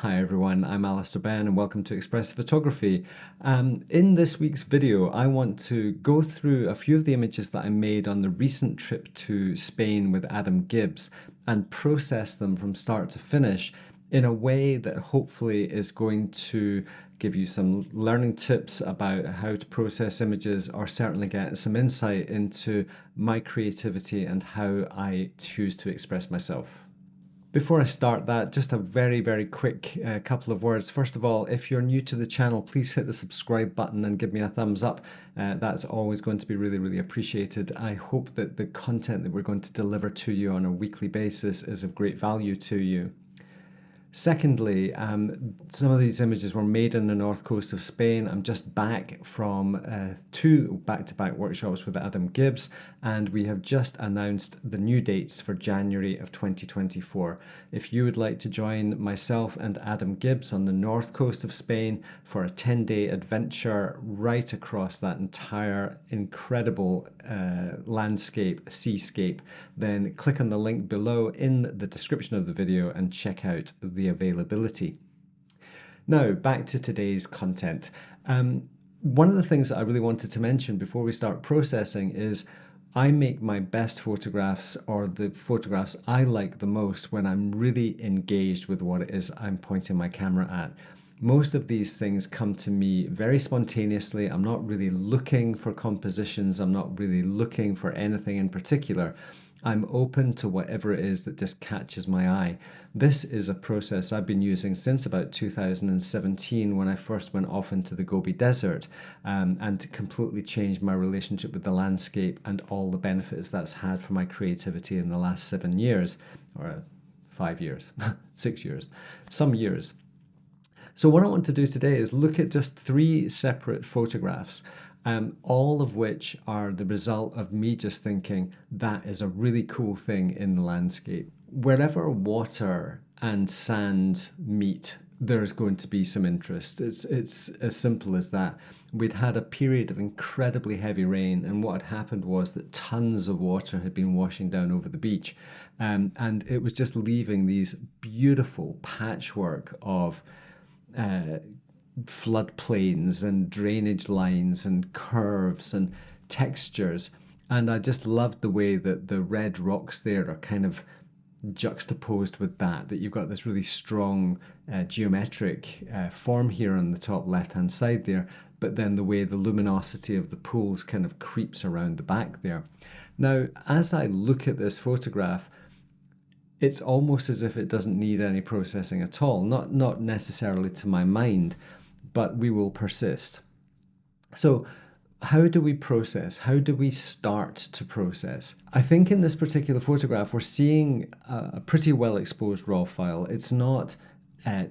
Hi everyone, I'm Alistair Ben and welcome to Expressive Photography. In this week's video, I want to go through a few of the images that I made on the recent trip to Spain with Adam Gibbs and process them from start to finish in a way that hopefully is going to give you some learning tips about how to process images, or certainly get some insight into my creativity and how I choose to express myself. Before I start that, just a very quick couple of words. First of all, if you're new to the channel, please hit the subscribe button and give me a thumbs up. That's always going to be really appreciated. I hope that the content that we're going to deliver to you on a weekly basis is of great value to you. Secondly, some of these images were made in the north coast of Spain. I'm just back from two back-to-back workshops with Adam Gibbs, and we have just announced the new dates for January of 2024. If you would like to join myself and Adam Gibbs on the north coast of Spain for a 10-day adventure right across that entire incredible landscape, seascape, then click on the link below in the description of the video and check out the availability. Now, back to today's content. One of the things that I really wanted to mention before we start processing is I make my best photographs, or the photographs I like the most, when I'm really engaged with what it is I'm pointing my camera at. Most of these things come to me very spontaneously. I'm not really looking for compositions. I'm not really looking for anything in particular. I'm open to whatever it is that just catches my eye. This is a process I've been using since about 2017, when I first went off into the Gobi Desert and completely changed my relationship with the landscape and all the benefits that's had for my creativity in the last 7 years, or 5 years, 6 years, some years. So what I want to do today is look at just 3 separate photographs, all of which are the result of me just thinking that is a really cool thing in the landscape. Wherever water and sand meet, there's going to be some interest. It's as simple as that. We'd had a period of incredibly heavy rain, and what had happened was that tons of water had been washing down over the beach, and it was just leaving these beautiful patchwork of floodplains and drainage lines and curves and textures. And I just loved the way that the red rocks there are kind of juxtaposed with that you've got this really strong geometric form here on the top left hand side there, but then the way the luminosity of the pools kind of creeps around the back there. Now, as I look at this photograph, it's almost as if it doesn't need any processing at all. Not necessarily to my mind, but we will persist. So how do we process? How do we start to process? I think in this particular photograph, we're seeing a pretty well exposed raw file. It's not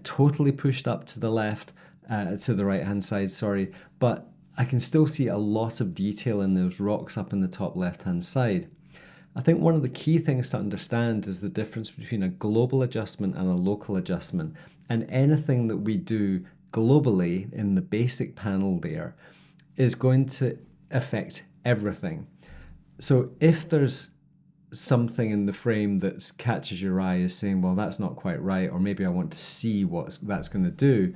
totally pushed up to the left, to the right hand side, sorry, but I can still see a lot of detail in those rocks up in the top left hand side. I think one of the key things to understand is the difference between a global adjustment and a local adjustment. And anything that we do globally in the basic panel there is going to affect everything. So if there's something in the frame that catches your eye as saying, well, that's not quite right, or maybe I want to see what that's going to do,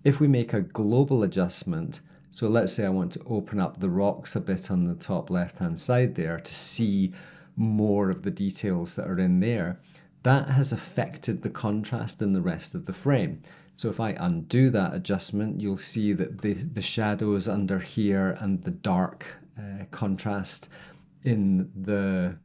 if we make a global adjustment, so let's say I want to open up the rocks a bit on the top left-hand side there to see more of the details that are in there, that has affected the contrast in the rest of the frame. So if I undo that adjustment, you'll see that the shadows under here and the dark contrast in the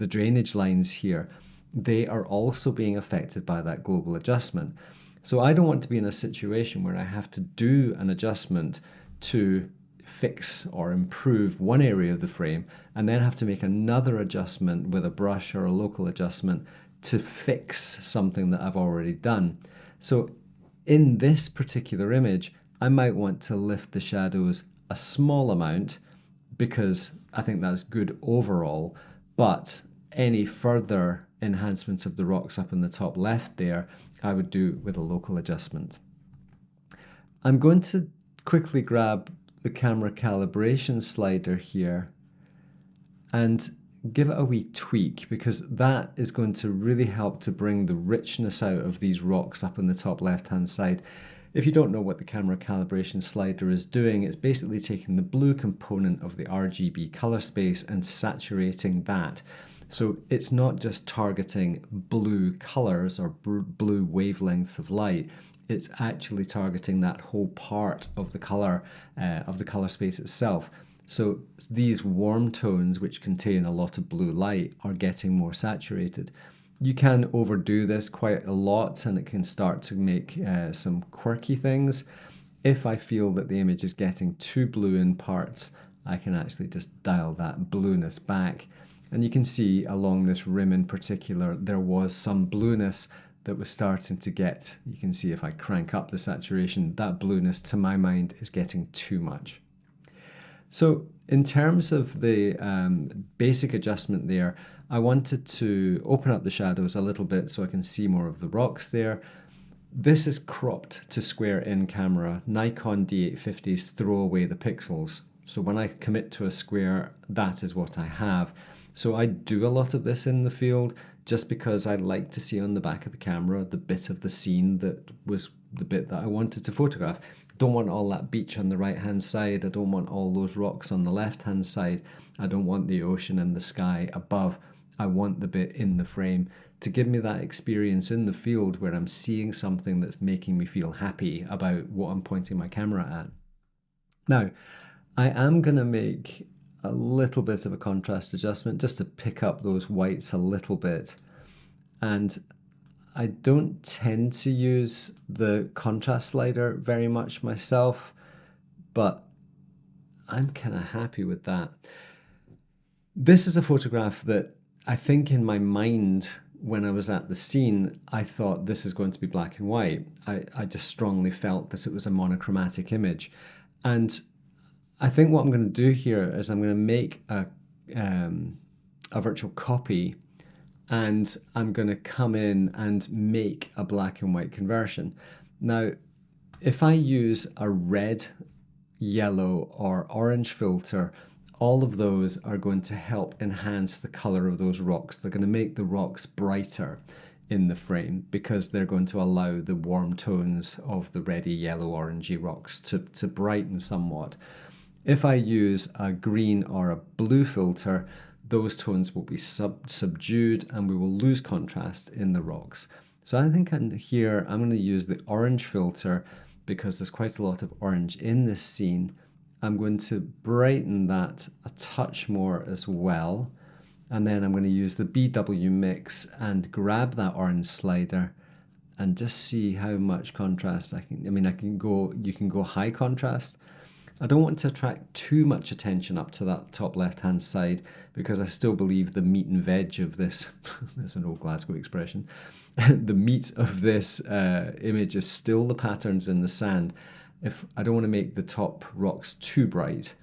drainage lines here, they are also being affected by that global adjustment. So I don't want to be in a situation where I have to do an adjustment to fix or improve one area of the frame and then have to make another adjustment with a brush or a local adjustment to fix something that I've already done. So in this particular image, I might want to lift the shadows a small amount because I think that's good overall, but any further enhancements of the rocks up in the top left there, I would do with a local adjustment. I'm going to quickly grab the camera calibration slider here and give it a wee tweak, because that is going to really help to bring the richness out of these rocks up in the top left-hand side. If you don't know what the camera calibration slider is doing, it's basically taking the blue component of the RGB color space and saturating that. So it's not just targeting blue colors or blue wavelengths of light, it's actually targeting that whole part of the color space itself. So these warm tones, which contain a lot of blue light, are getting more saturated. You can overdo this quite a lot and it can start to make some quirky things. If I feel that the image is getting too blue in parts, I can actually just dial that blueness back. And you can see along this rim in particular, there was some blueness that was starting to get, you can see if I crank up the saturation, that blueness to my mind is getting too much. So in terms of the basic adjustment there, I wanted to open up the shadows a little bit so I can see more of the rocks there. This is cropped to square in camera. Nikon D850s throw away the pixels. So when I commit to a square, that is what I have. So I do a lot of this in the field just because I like to see on the back of the camera the bit of the scene that was the bit that I wanted to photograph. I don't want all that beach on the right hand side. I don't want all those rocks on the left hand side. I don't want the ocean and the sky above. I want the bit in the frame to give me that experience in the field where I'm seeing something that's making me feel happy about what I'm pointing my camera at. Now, I am going to make a little bit of a contrast adjustment just to pick up those whites a little bit. And I don't tend to use the contrast slider very much myself, but I'm kind of happy with that. This is a photograph that I think in my mind, when I was at the scene, I thought this is going to be black and white. I just strongly felt that it was a monochromatic image. And I think what I'm going to do here is I'm going to make a virtual copy, and I'm going to come in and make a black and white conversion. Now, if I use a red, yellow, or orange filter, all of those are going to help enhance the color of those rocks. They're going to make the rocks brighter in the frame because they're going to allow the warm tones of the reddy, yellow, orangey rocks to brighten somewhat. If I use a green or a blue filter, those tones will be subdued and we will lose contrast in the rocks. So I think here I'm going to use the orange filter because there's quite a lot of orange in this scene. I'm going to brighten that a touch more as well. And then I'm going to use the BW mix and grab that orange slider and just see how much contrast I can, you can go high contrast. I don't want to attract too much attention up to that top left-hand side because I still believe the meat and veg of this, that's an old Glasgow expression, the meat of this image is still the patterns in the sand. If I don't want to make the top rocks too bright,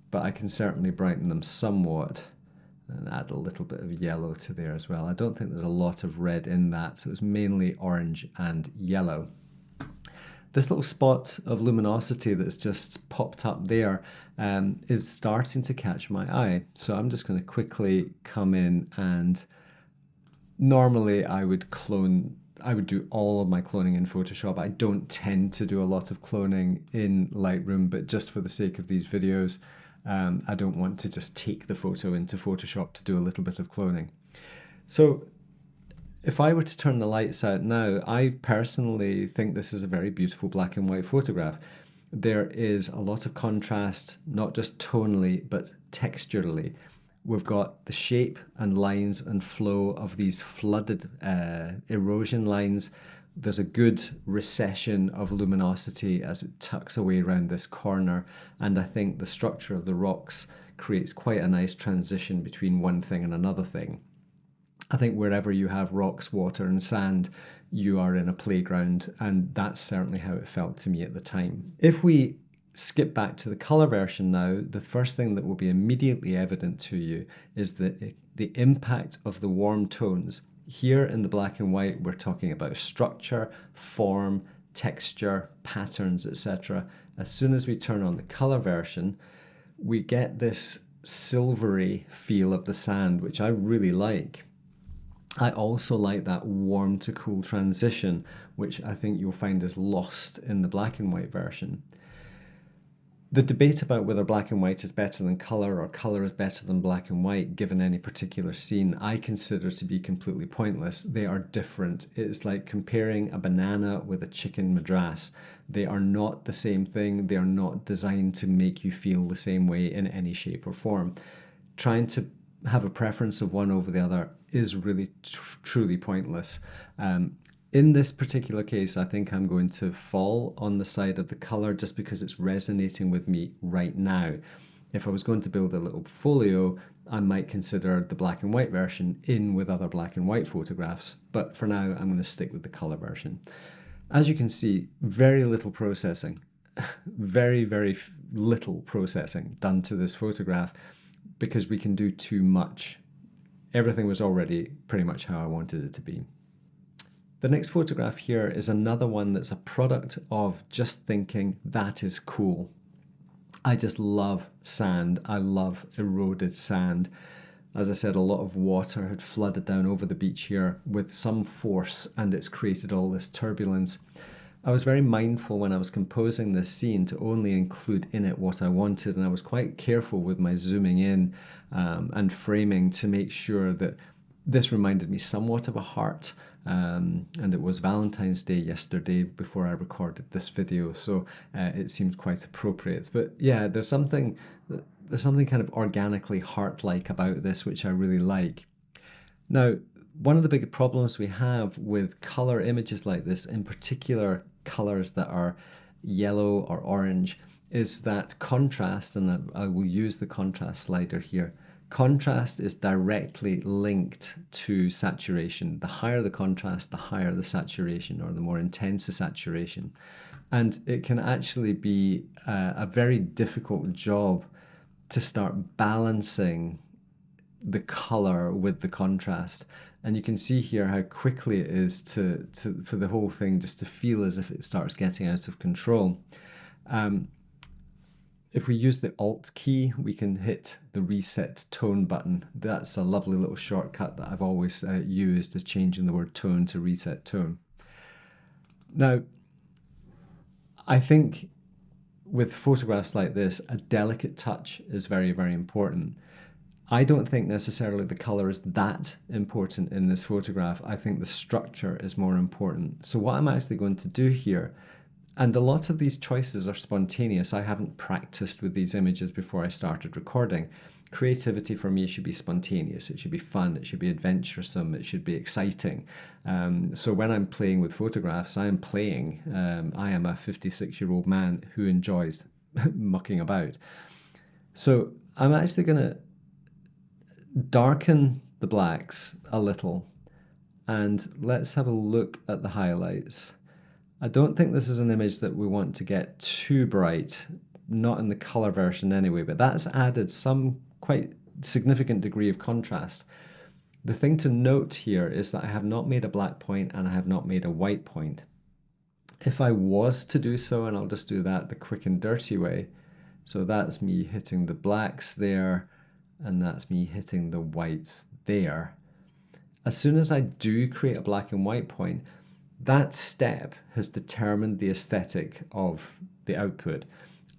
but I can certainly brighten them somewhat and add a little bit of yellow to there as well. I don't think there's a lot of red in that, so it's mainly orange and yellow. This little spot of luminosity that's just popped up there is starting to catch my eye. So I'm just going to quickly come in, and normally I would do all of my cloning in Photoshop. I don't tend to do a lot of cloning in Lightroom, but just for the sake of these videos, I don't want to just take the photo into Photoshop to do a little bit of cloning. So if I were to turn the lights out now, I personally think this is a very beautiful black and white photograph. There is a lot of contrast, not just tonally, but texturally. We've got the shape and lines and flow of these flooded erosion lines. There's a good recession of luminosity as it tucks away around this corner. And I think the structure of the rocks creates quite a nice transition between one thing and another thing. I think wherever you have rocks, water, and sand, you are in a playground, and that's certainly how it felt to me at the time. If we skip back to the color version now, the first thing that will be immediately evident to you is the impact of the warm tones. Here in the black and white, we're talking about structure, form, texture, patterns, etc. As soon as we turn on the color version, we get this silvery feel of the sand, which I really like. I also like that warm to cool transition, which I think you'll find is lost in the black and white version. The debate about whether black and white is better than colour or colour is better than black and white given any particular scene, I consider to be completely pointless. They are different. It's like comparing a banana with a chicken madras. They are not the same thing. They are not designed to make you feel the same way in any shape or form. Trying to have a preference of one over the other is really truly pointless. In this particular case, I think I'm going to fall on the side of the color just because it's resonating with me right now. If I was going to build a little folio, I might consider the black and white version in with other black and white photographs. But for now, I'm going to stick with the color version. As you can see, very little processing, very little processing done to this photograph because we can do too much. Everything was already pretty much how I wanted it to be. The next photograph here is another one that's a product of just thinking that is cool. I just love sand. I love eroded sand. As I said, a lot of water had flooded down over the beach here with some force, and it's created all this turbulence. I was very mindful when I was composing this scene to only include in it what I wanted, and I was quite careful with my zooming in and framing to make sure that this reminded me somewhat of a heart, and it was Valentine's Day yesterday before I recorded this video, so it seemed quite appropriate. But yeah, there's something kind of organically heart-like about this, which I really like. Now, one of the big problems we have with color images like this, in particular colors that are yellow or orange, is that contrast, and I will use the contrast slider here. Contrast is directly linked to saturation. The higher the contrast, the higher the saturation, or the more intense the saturation. And it can actually be a very difficult job to start balancing the color with the contrast. And you can see here how quickly it is for the whole thing just to feel as if it starts getting out of control. If we use the Alt key, we can hit the reset tone button. That's a lovely little shortcut that I've always used, is changing the word tone to reset tone. Now, I think with photographs like this, a delicate touch is very, very important. I don't think necessarily the color is that important in this photograph. I think the structure is more important. So what I'm actually going to do here, and a lot of these choices are spontaneous. I haven't practiced with these images before I started recording. Creativity for me should be spontaneous. It should be fun. It should be adventuresome. It should be exciting. So when I'm playing with photographs, I am playing. I am a 56-year-old man who enjoys mucking about. So I'm actually going to darken the blacks a little, and let's have a look at the highlights. I don't think this is an image that we want to get too bright, not in the color version anyway, but that's added some quite significant degree of contrast. The thing to note here is that I have not made a black point and I have not made a white point. If I was to do so, and I'll just do that the quick and dirty way, so that's me hitting the blacks there, and that's me hitting the whites there. As soon as I do create a black and white point, that step has determined the aesthetic of the output.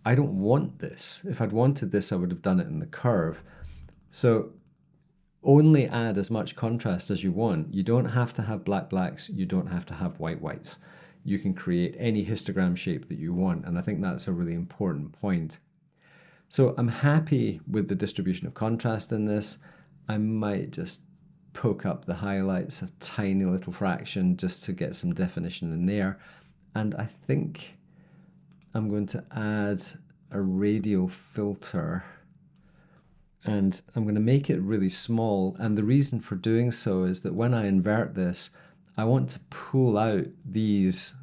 I don't want this. If I'd wanted this, I would have done it in the curve. So only add as much contrast as you want. You don't have to have black blacks. You don't have to have white whites. You can create any histogram shape that you want. And I think that's a really important point. So I'm happy with the distribution of contrast in this. I might just poke up the highlights a tiny little fraction just to get some definition in there. And I think I'm going to add a radial filter, and I'm going to make it really small. And the reason for doing so is that when I invert this, I want to pull out these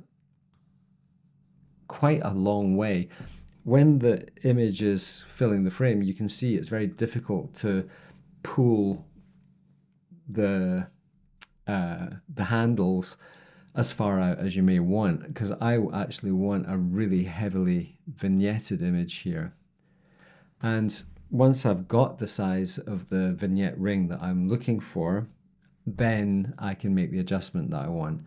quite a long way. When the image is filling the frame, you can see it's very difficult to pull the handles as far out as you may want, because I actually want a really heavily vignetted image here. And once I've got the size of the vignette ring that I'm looking for, then I can make the adjustment that I want.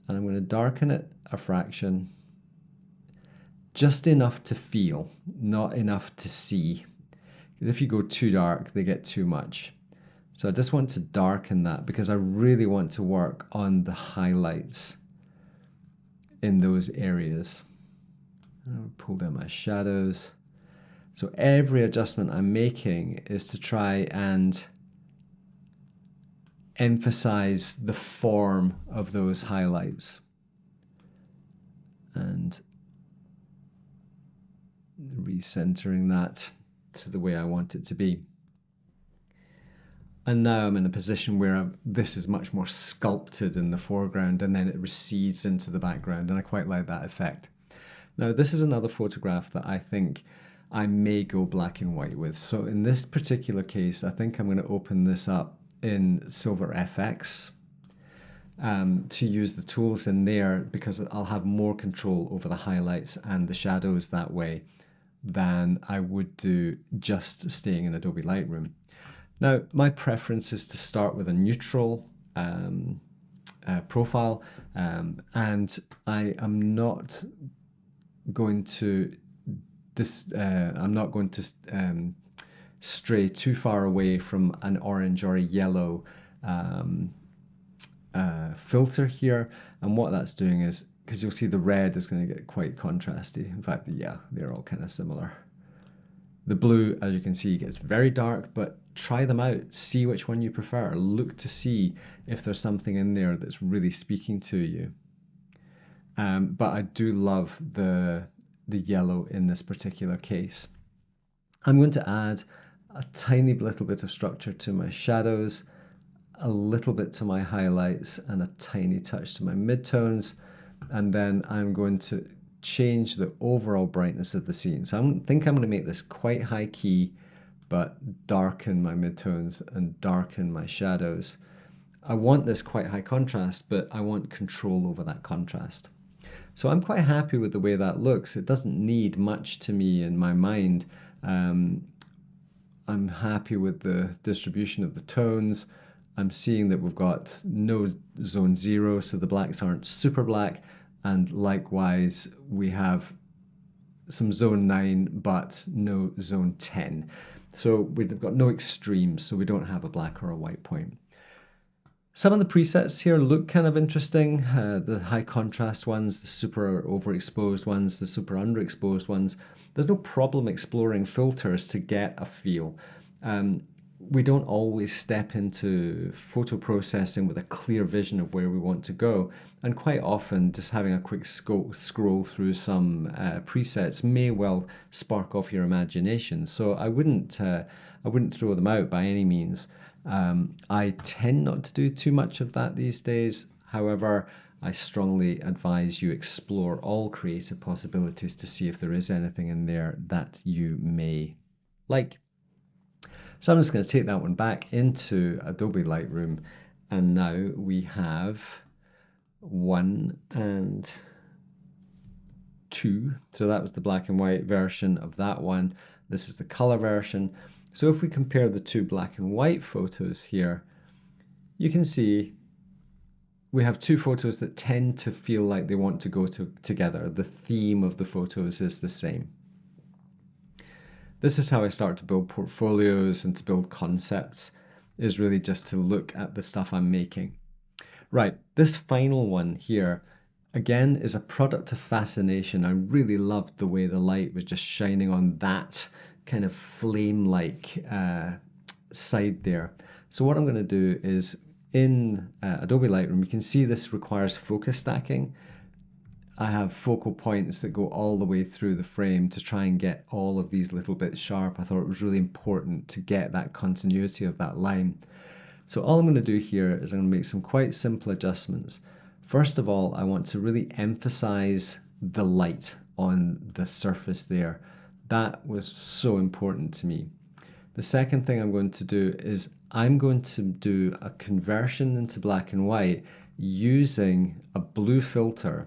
And I'm going to darken it a fraction, just enough to feel, not enough to see. If you go too dark, they get too much. So I just want to darken that because I really want to work on the highlights in those areas. I'll pull down my shadows. So every adjustment I'm making is to try and emphasize the form of those highlights and recentering that to the way I want it to be. And now I'm in a position where this is much more sculpted in the foreground and then it recedes into the background, and I quite like that effect. Now this is another photograph that I think I may go black and white with. So in this particular case, I think I'm going to open this up in Silver FX to use the tools in there, because I'll have more control over the highlights and the shadows that way than I would do just staying in Adobe Lightroom. Now, my preference is to start with a neutral profile, and I am not going to stray too far away from an orange or a yellow filter here. And what that's doing is, because you'll see the red is going to get quite contrasty. In fact, yeah, they're all kind of similar. The blue, as you can see, gets very dark, but try them out. See which one you prefer. Look to see if there's something in there that's really speaking to you. But I do love the yellow in this particular case. I'm going to add a tiny little bit of structure to my shadows, a little bit to my highlights, and a tiny touch to my midtones. And then I'm going to change the overall brightness of the scene. So I think I'm going to make this quite high key, but darken my midtones and darken my shadows. I want this quite high contrast, but I want control over that contrast. So I'm quite happy with the way that looks. It doesn't need much to me in my mind. I'm happy with the distribution of the tones. I'm seeing that we've got no zone 0, so the blacks aren't super black. And likewise, we have some zone 9, but no zone 10. So we've got no extremes, so we don't have a black or a white point. Some of the presets here look kind of interesting. The high contrast ones, the super overexposed ones, the super underexposed ones. There's no problem exploring filters to get a feel. We don't always step into photo processing with a clear vision of where we want to go. And quite often, just having a quick scroll through some presets may well spark off your imagination. So I wouldn't throw them out by any means. I tend not to do too much of that these days. However, I strongly advise you explore all creative possibilities to see if there is anything in there that you may like. So I'm just going to take that one back into Adobe Lightroom, and now we have 1 and 2. So that was the black and white version of that one. This is the color version. So if we compare the two black and white photos here, you can see we have two photos that tend to feel like they want to go together. The theme of the photos is the same. This is how I start to build portfolios and to build concepts, is really just to look at the stuff I'm making. Right, this final one here, again, is a product of fascination. I really loved the way the light was just shining on that kind of flame-like side there. So what I'm going to do is, in Adobe Lightroom, you can see this requires focus stacking. I have focal points that go all the way through the frame to try and get all of these little bits sharp. I thought it was really important to get that continuity of that line. So all I'm going to do here is I'm going to make some quite simple adjustments. First of all, I want to really emphasize the light on the surface there. That was so important to me. The second thing I'm going to do is I'm going to do a conversion into black and white using a blue filter.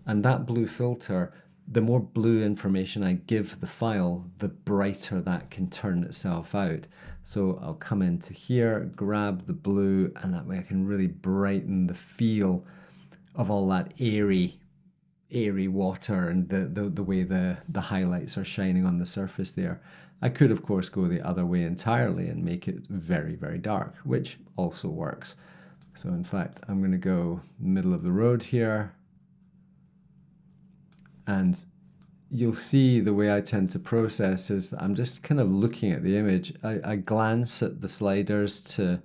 And that blue filter the more blue information I give the file, the brighter that can turn itself out. So I'll come into here, grab the blue, and that way I can really brighten the feel of all that airy water and the way the highlights are shining on the surface there. I could, of course, go the other way entirely and make it very, very dark, which also works. So in fact, I'm going to go middle of the road here. And you'll see the way I tend to process is I'm just kind of looking at the image. I glance at the sliders to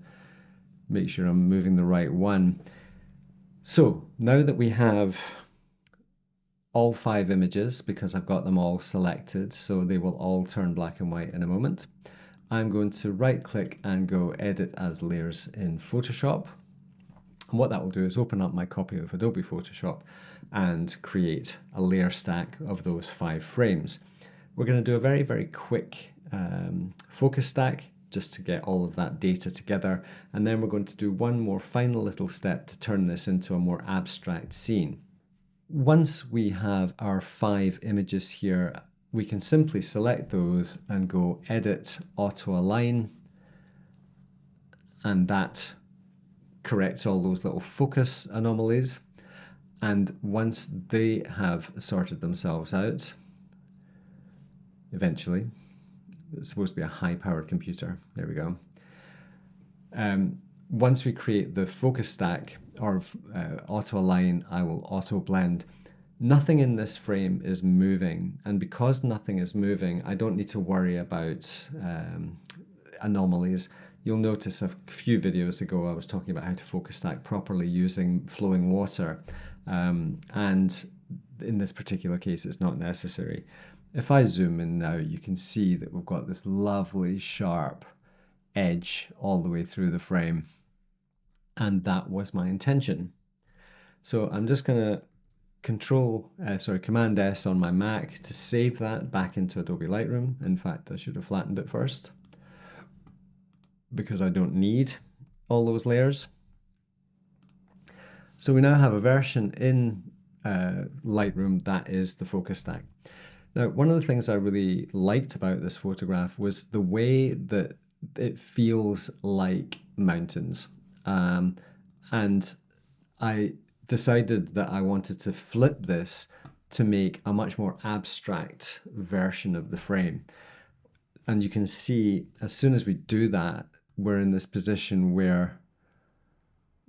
make sure I'm moving the right one. So now that we have all 5 images, because I've got them all selected, so they will all turn black and white in a moment, I'm going to right click and go edit as layers in Photoshop. And what that will do is open up my copy of Adobe Photoshop and create a layer stack of those 5 frames. We're going to do a very, very quick focus stack just to get all of that data together. And then we're going to do one more final little step to turn this into a more abstract scene. Once we have our 5 images here, we can simply select those and go Edit, Auto Align, and that corrects all those little focus anomalies. And once they have sorted themselves out, eventually, it's supposed to be a high-powered computer. There we go. Once we create the focus stack or auto align, I will auto blend. Nothing in this frame is moving, and because nothing is moving, I don't need to worry about anomalies. You'll notice a few videos ago I was talking about how to focus stack properly using flowing water, and in this particular case it's not necessary. If I zoom in now, you can see that we've got this lovely sharp edge all the way through the frame, and that was my intention. So I'm just going to Command S on my Mac to save that back into Adobe Lightroom. In fact, I should have flattened it first, because I don't need all those layers. So we now have a version in Lightroom that is the focus stack. Now, one of the things I really liked about this photograph was the way that it feels like mountains. And I decided that I wanted to flip this to make a much more abstract version of the frame. And you can see as soon as we do that, we're in this position where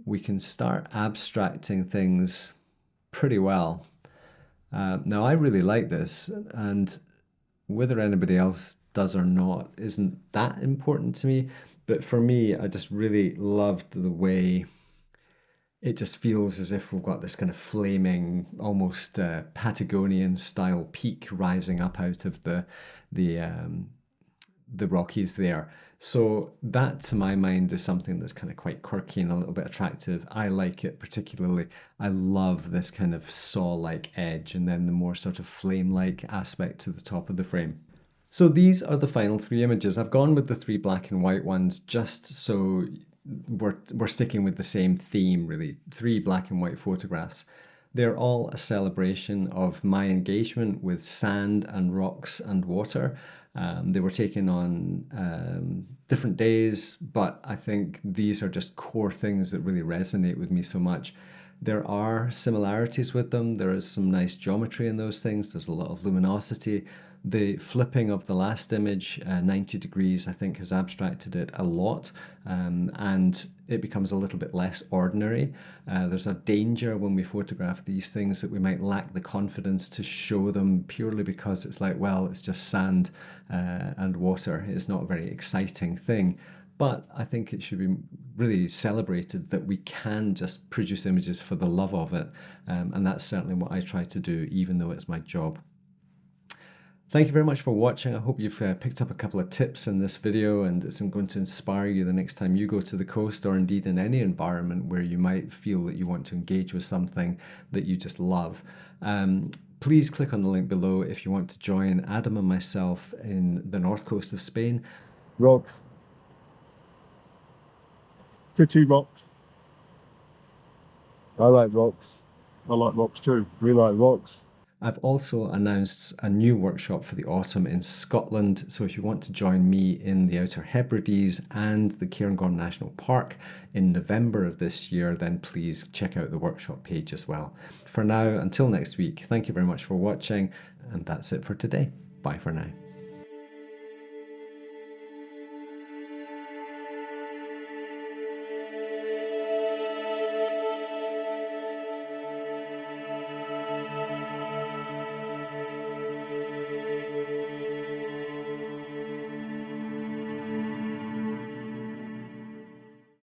we can start abstracting things pretty well. Now, I really like this, and whether anybody else does or not isn't that important to me. But for me, I just really loved the way it just feels as if we've got this kind of flaming, almost Patagonian style peak rising up out of the Rockies there. So that, to my mind, is something that's kind of quite quirky and a little bit attractive. I like it particularly. I love this kind of saw-like edge and then the more sort of flame-like aspect to the top of the frame. So these are the final 3 images. I've gone with the 3 black and white ones just so we're sticking with the same theme, really. 3 black and white photographs. They're all a celebration of my engagement with sand and rocks and water. They were taken on different days, but I think these are just core things that really resonate with me so much. There are similarities with them. There is some nice geometry in those things. There's a lot of luminosity. The flipping of the last image, 90 degrees, I think has abstracted it a lot, and it becomes a little bit less ordinary. There's a danger when we photograph these things that we might lack the confidence to show them purely because it's like, well, it's just sand and water. It's not a very exciting thing. But I think it should be really celebrated that we can just produce images for the love of it. And that's certainly what I try to do, even though it's my job. Thank you very much for watching. I hope you've picked up a couple of tips in this video, and it's going to inspire you the next time you go to the coast, or indeed in any environment where you might feel that you want to engage with something that you just love. Please click on the link below if you want to join Adam and myself in the north coast of Spain. Rocks. Pretty rocks. I like rocks. I like rocks too. We like rocks. I've also announced a new workshop for the autumn in Scotland, so if you want to join me in the Outer Hebrides and the Cairngorm National Park in November of this year, then please check out the workshop page as well. For now, until next week, thank you very much for watching, and that's it for today. Bye for now.